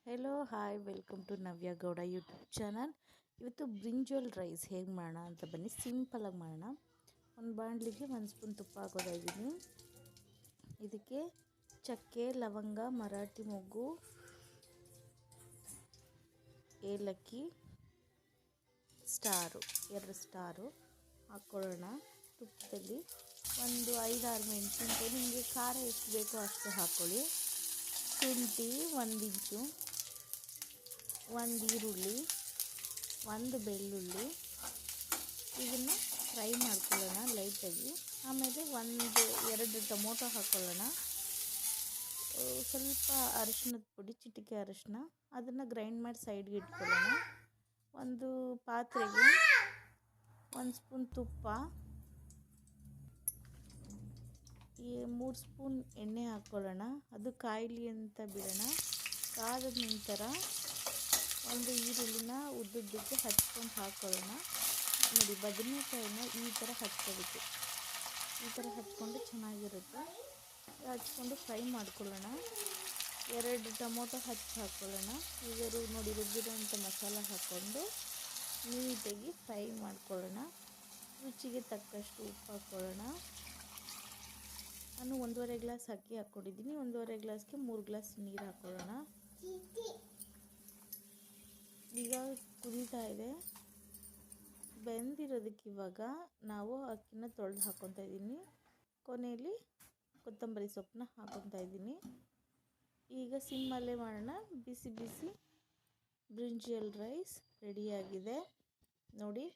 Hello hi welcome to Navya Gowda YouTube channel. ಇವತ್ತು brinjal rice ಹೇಗೆ ಮಾಡೋಣ ಅಂತ ಬನ್ನಿ ಸಿಂಪಲಾಗಿ ಮಾಡೋಣ. ಒಂದು ಬಾಣಲಿಗೆ 1 ಸ್ಪೂನ್ ತುಪ್ಪ ಹಾಕೋದಾಗಿದ್ದೀನಿ. ಇದಕ್ಕೆ ಚಕ್ಕೆ, ಲವಂಗ, ಮರಾಠಿ ಮೊಗ್ಗು, ಏಲಕ್ಕಿ, ಸ್ಟಾರು 2 ಸ್ಟಾರು ಹಾಕ್ಕೊಳ್ಳೋಣ. ತುಪ್ಪದಲ್ಲಿ ಒಂದು 5-6 ಮೆಣಸಿನ್ಕಾಯಿ, ನಿಮಗೆ ಖಾರ ಎಷ್ಟು ಬೇಕೋ ಅಷ್ಟು ಹಾಕ್ಕೊಳ್ಳಿ. ಶುಂಠಿ 1 ಇಂಚು, 1 ಈರುಳ್ಳಿ, 1 ಬೆಳ್ಳುಳ್ಳಿ, ಇದನ್ನು ಫ್ರೈ ಮಾಡ್ಕೊಳ್ಳೋಣ ಲೈಟಾಗಿ. ಆಮೇಲೆ 1-2 ಟೊಮೊಟೊ ಹಾಕ್ಕೊಳ್ಳೋಣ. ಸ್ವಲ್ಪ ಅರಿಶಿಣದ ಪುಡಿ, ಚಿಟಿಕೆ ಅರಿಶಿನ, ಅದನ್ನು ಗ್ರೈಂಡ್ ಮಾಡಿ ಸೈಡ್ಗೆ ಇಟ್ಕೊಳ್ಳೋಣ. ಒಂದು ಪಾತ್ರೆಗೆ 1 ಸ್ಪೂನ್ ತುಪ್ಪ, 3 ಸ್ಪೂನ್ ಎಣ್ಣೆ ಹಾಕ್ಕೊಳ್ಳೋಣ. ಅದು ಕಾಯಲಿ ಅಂತ ಬಿಡೋಣ. ಕಾದ ನಂತರ ಒಂದು ಈರುಳ್ಳಿನ ಉದ್ದುದ್ದಕ್ಕೆ ಹಚ್ಕೊಂಡು ಹಾಕ್ಕೊಳ್ಳೋಣ. ನೋಡಿ, ಬದನೆಕಾಯಿನ ಈ ಥರ ಹಚ್ಕೋಬೇಕು. ಈ ಥರ ಹಚ್ಕೊಂಡು ಚೆನ್ನಾಗಿರುತ್ತೆ. ಹಚ್ಕೊಂಡು ಫ್ರೈ ಮಾಡ್ಕೊಳ್ಳೋಣ. 2 ಟೊಮೊಟೊ ಹಾಕ್ಕೊಳ್ಳೋಣ. ಈಗ ನೋಡಿ, ರುಬ್ಬಿರೋಂಥ ಮಸಾಲ ಹಾಕ್ಕೊಂಡು ನೀಟಾಗಿ ಫ್ರೈ ಮಾಡ್ಕೊಳ್ಳೋಣ. ರುಚಿಗೆ ತಕ್ಕಷ್ಟು ಉಪ್ಪು ಹಾಕ್ಕೊಳ್ಳೋಣ. ನಾನು 1.5 ಗ್ಲಾಸ್ ಅಕ್ಕಿ ಹಾಕ್ಕೊಂಡಿದ್ದೀನಿ. 1.5 ಗ್ಲಾಸ್ಗೆ 3 ಗ್ಲಾಸ್ ನೀರು ಹಾಕ್ಕೊಳ್ಳೋಣ. ಈಗ ಕುದೀತಾ ಇದೆ. ಬೆಂದಿರೋದಕ್ಕೆ ಇವಾಗ ನಾವು ಅಕ್ಕಿನ ತೊಳೆದು ಹಾಕ್ಕೊತಾ ಇದ್ದೀನಿ. ಕೊನೆಯಲ್ಲಿ ಕೊತ್ತಂಬರಿ ಸೊಪ್ಪನ್ನ ಹಾಕ್ಕೊತಾ ಇದ್ದೀನಿ. ಈಗ ಸಿಮ್ಮಲ್ಲೇ ಮಾಡೋಣ. ಬಿಸಿ ಬಿಸಿ ಬ್ರಿಂಜಾಲ್ ರೈಸ್ ರೆಡಿಯಾಗಿದೆ ನೋಡಿ.